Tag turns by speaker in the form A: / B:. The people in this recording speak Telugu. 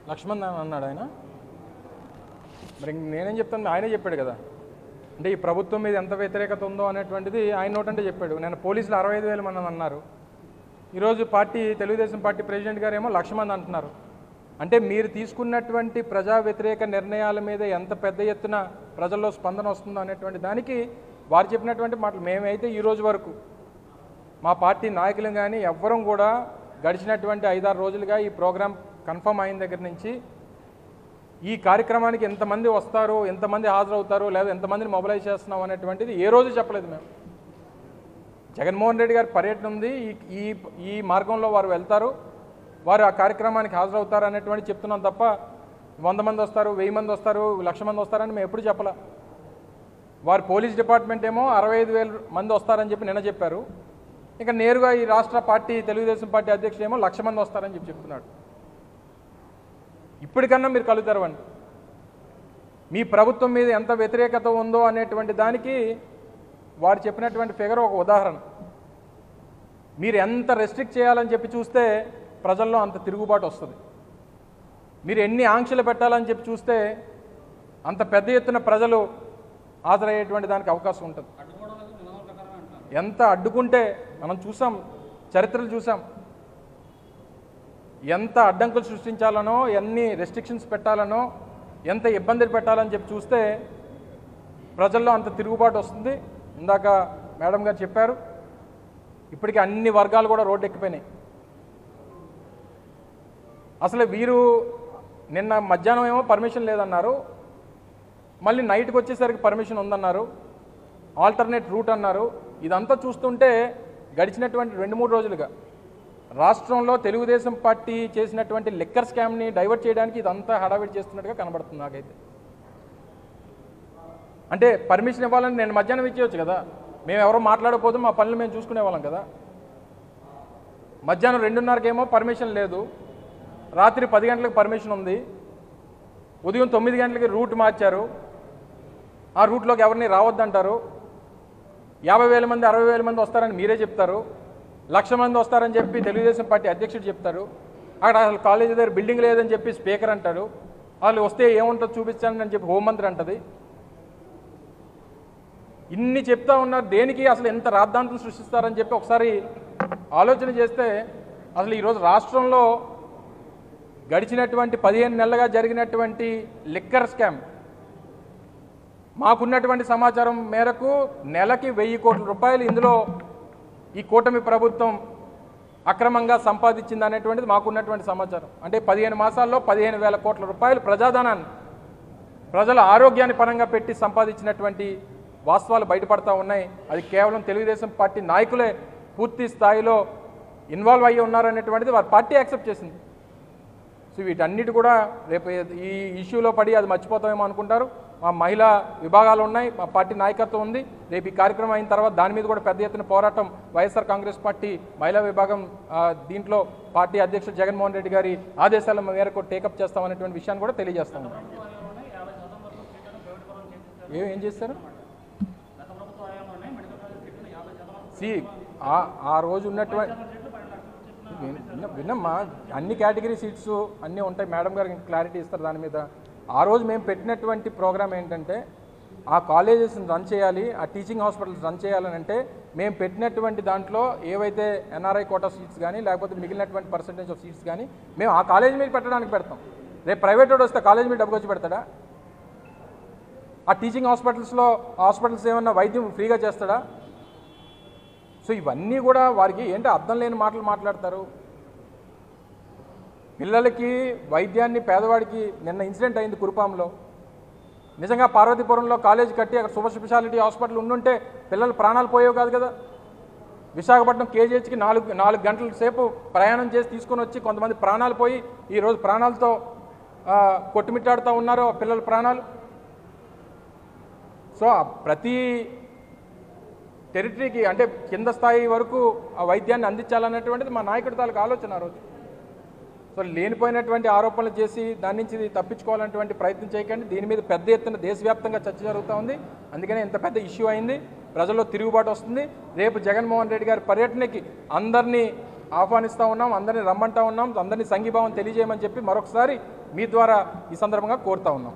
A: లక్ష్మణ్ అని అన్నాడు ఆయన. మరి నేనేం చెప్తాను, ఆయనే చెప్పాడు కదా. అంటే ఈ ప్రభుత్వం మీద ఎంత వ్యతిరేకత ఉందో అనేటువంటిది ఆయన నోటంటే చెప్పాడు. నేను పోలీసులు 65,000 మంది అన్నారు. ఈరోజు తెలుగుదేశం పార్టీ ప్రెసిడెంట్ గారు ఏమో 1,00,000 మంది అంటున్నారు. అంటే మీరు తీసుకున్నటువంటి ప్రజా వ్యతిరేక నిర్ణయాల మీద ఎంత పెద్ద ఎత్తున ప్రజల్లో స్పందన వస్తుందో అనేటువంటి దానికి వారు చెప్పినటువంటి మాటలు. మేమైతే ఈరోజు వరకు మా పార్టీ నాయకులు కానీ ఎవ్వరం కూడా గడిచినటువంటి 5-6 రోజులుగా ఈ ప్రోగ్రాం కన్ఫర్మ్ అయిన దగ్గర నుంచి ఈ కార్యక్రమానికి ఎంతమంది వస్తారు, ఎంతమంది హాజరవుతారు, లేదా ఎంతమందిని మొబిలైజ్ చేస్తున్నాం అనేటువంటిది ఏ రోజు చెప్పలేదు మేము. జగన్మోహన్ రెడ్డి గారి పర్యటన ఉంది, ఈ మార్గంలో వారు వెళ్తారు, వారు ఆ కార్యక్రమానికి హాజరవుతారు అనేటువంటి చెప్తున్నాం తప్ప 100 మంది వస్తారు, 1000 మంది వస్తారు, 1,00,000 మంది వస్తారని మేము ఎప్పుడు చెప్పలే. వారు పోలీస్ డిపార్ట్మెంట్ ఏమో 65,000 మంది వస్తారని చెప్పి నిన్న చెప్పారు. ఇంకా నేరుగా ఈ రాష్ట్ర పార్టీ తెలుగుదేశం పార్టీ అధ్యక్షుడు ఏమో 1,00,000 మంది వస్తారని చెప్పి చెప్తున్నాడు. ఇప్పటికన్నా మీరు కళ్ళు తెరవండి. మీ ప్రభుత్వం మీద ఎంత వ్యతిరేకత ఉందో అనేటువంటి దానికి వారు చెప్పినటువంటి ఫిగర్ ఒక ఉదాహరణ. మీరు ఎంత రెస్ట్రిక్ట్ చేయాలని చెప్పి చూస్తే ప్రజల్లో అంత తిరుగుబాటు వస్తుంది. మీరు ఎన్ని ఆంక్షలు పెట్టాలని చెప్పి చూస్తే అంత పెద్ద ఎత్తున ప్రజలు హాజరయ్యేటువంటి దానికి అవకాశం ఉంటుంది. ఎంత అడ్డుకుంటే మనం చూసాం, చరిత్రలు చూసాం. ఎంత అడ్డంకులు సృష్టించాలనో, ఎన్ని రెస్ట్రిక్షన్స్ పెట్టాలనో, ఎంత ఇబ్బందులు పెట్టాలని చెప్పి చూస్తే ప్రజల్లో అంత తిరుగుబాటు వస్తుంది. ఇందాక మేడం గారు చెప్పారు, ఇప్పటికీ అన్ని వర్గాలు కూడా రోడ్డు ఎక్కిపోయినాయి. అసలు వీరు నిన్న మధ్యాహ్నం ఏమో పర్మిషన్ లేదన్నారు, మళ్ళీ నైట్కి వచ్చేసరికి పర్మిషన్ ఉందన్నారు, ఆల్టర్నేట్ రూట్ అన్నారు. ఇదంతా చూస్తుంటే గడిచినటువంటి 2-3 రోజులుగా రాష్ట్రంలో తెలుగుదేశం పార్టీ చేసినటువంటి లిక్కర్ స్కామ్ని డైవర్ట్ చేయడానికి ఇదంతా హడావిడి చేస్తున్నట్టుగా కనబడుతుంది నాకైతే. అంటే పర్మిషన్ ఇవ్వాలని నేను మధ్యాహ్నం ఇచ్చేయచ్చు కదా, మేము ఎవరో మాట్లాడకపోతే మా పనులు మేము చూసుకునే వాళ్ళం కదా. మధ్యాహ్నం 2:30కి ఏమో పర్మిషన్ లేదు, రాత్రి 10 గంటలకు పర్మిషన్ ఉంది, ఉదయం 9 గంటలకి రూట్ మార్చారు, ఆ రూట్లోకి ఎవరిని రావద్దంటారు. 50,000 మంది 60,000 మంది వస్తారని మీరే చెప్తారు, 1,00,000 మంది వస్తారని చెప్పి తెలుగుదేశం పార్టీ అధ్యక్షుడు చెప్తారు. అక్కడ అసలు కాలేజీ దగ్గర బిల్డింగ్ లేదని చెప్పి స్పీకర్ అంటాడు, వాళ్ళు వస్తే ఏముంటుందో చూపించాలని చెప్పి హోంమంత్రి అంటది. ఇన్ని చెప్తా ఉన్నారు, దేనికి అసలు ఎంత రాద్ధాంతం సృష్టిస్తారని చెప్పి ఒకసారి ఆలోచన చేస్తే అసలు ఈరోజు రాష్ట్రంలో గడిచినటువంటి 15 నెలలుగా జరిగినటువంటి లిక్కర్ స్కామ్ మాకున్నటువంటి సమాచారం మేరకు నెలకి 1,000 కోట్ల రూపాయలు ఇందులో ఈ కూటమి ప్రభుత్వం అక్రమంగా సంపాదించింది అనేటువంటిది మాకున్నటువంటి సమాచారం. అంటే 15 మాసాల్లో 15,000 కోట్ల రూపాయలు ప్రజాధనాన్ని, ప్రజల ఆరోగ్యాన్ని పరంగా పెట్టి సంపాదించినటువంటి వాస్తవాలు బయటపడతా ఉన్నాయి. అది కేవలం తెలుగుదేశం పార్టీ నాయకులే పూర్తి స్థాయిలో ఇన్వాల్వ్ అయ్యి ఉన్నారనేటువంటిది వారి పార్టీ యాక్సెప్ట్ చేసింది. సో వీటన్నిటి కూడా రేపు ఈ ఇష్యూలో పడి అది మర్చిపోతామేమో అనుకుంటారు. మా మహిళా విభాగాలు ఉన్నాయి, మా పార్టీ నాయకత్వం ఉంది. రేపు ఈ కార్యక్రమం అయిన తర్వాత దాని మీద కూడా పెద్ద ఎత్తున పోరాటం వైఎస్ఆర్ కాంగ్రెస్ పార్టీ మహిళా విభాగం దీంట్లో పార్టీ అధ్యక్షుడు జగన్మోహన్ రెడ్డి గారి ఆదేశాల మేరకు టేకప్ చేస్తామనేటువంటి విషయాన్ని కూడా తెలియజేస్తాము. ఏం చేస్తారు? ఆ రోజు ఉన్నటువంటి విన్నమ్మా, అన్ని కేటగిరీ సీట్స్ అన్నీ ఉంటాయి. మేడం గారికి క్లారిటీ ఇస్తారు దాని మీద. ఆ రోజు మేము పెట్టినటువంటి ప్రోగ్రామ్ ఏంటంటే ఆ కాలేజెస్ని రన్ చేయాలి, ఆ టీచింగ్ హాస్పిటల్స్ రన్ చేయాలని. అంటే మేము పెట్టినటువంటి దాంట్లో ఏవైతే ఎన్ఆర్ఐ కోటా సీట్స్ కానీ లేకపోతే మిగిలినటువంటి పర్సెంటేజ్ ఆఫ్ సీట్స్ కానీ మేము ఆ కాలేజ్ మీద పెట్టడానికి పెడతాం. రేపు ప్రైవేట్ వాడు వస్తే కాలేజ్ మీద డబ్బులు వచ్చి పెడతాడా? ఆ టీచింగ్ హాస్పిటల్స్ ఏమన్నా వైద్యం ఫ్రీగా చేస్తాడా? సో ఇవన్నీ కూడా వారికి ఏంటో అర్థం లేని మాటలు మాట్లాడతారు. పిల్లలకి వైద్యాన్ని పేదవాడికి నిన్న ఇన్సిడెంట్ అయింది కురుపాంలో. నిజంగా పార్వతీపురంలో కాలేజ్ కట్టి అక్కడ సూపర్ స్పెషాలిటీ హాస్పిటల్ ఉండుంటే పిల్లలు ప్రాణాలు పోయేవి కాదు కదా. విశాఖపట్నం కేజీహెచ్కి 4 గంటల సేపు ప్రయాణం చేసి తీసుకొని వచ్చి కొంతమంది ప్రాణాలు పోయి ఈరోజు ప్రాణాలతో కొట్టుమిట్టాడుతూ ఉన్నారు పిల్లల ప్రాణాలు. సో ప్రతి టెరిటరీకి అంటే కింద స్థాయి వరకు ఆ వైద్యాన్ని అందించాలనేటువంటిది మా నాయకుడి తాలూకు ఆలోచన ఆ రోజు. సో లేనిపోయినటువంటి ఆరోపణలు చేసి దాని నుంచి తప్పించుకోవాలనేటువంటి ప్రయత్నం చేయకండి. దీని మీద పెద్ద ఎత్తున దేశవ్యాప్తంగా చర్చ జరుగుతూ ఉంది. అందుకనే ఇంత పెద్ద ఇష్యూ అయింది, ప్రజల్లో తిరుగుబాటు వస్తుంది. రేపు జగన్మోహన్ రెడ్డి గారి పర్యటనకి అందరినీ ఆహ్వానిస్తూ ఉన్నాం, అందరినీ రమ్మంటా ఉన్నాం, అందరినీ సంఘీభావం తెలియజేయమని చెప్పి మరొకసారి మీ ద్వారా ఈ సందర్భంగా కోరుతా ఉన్నాం.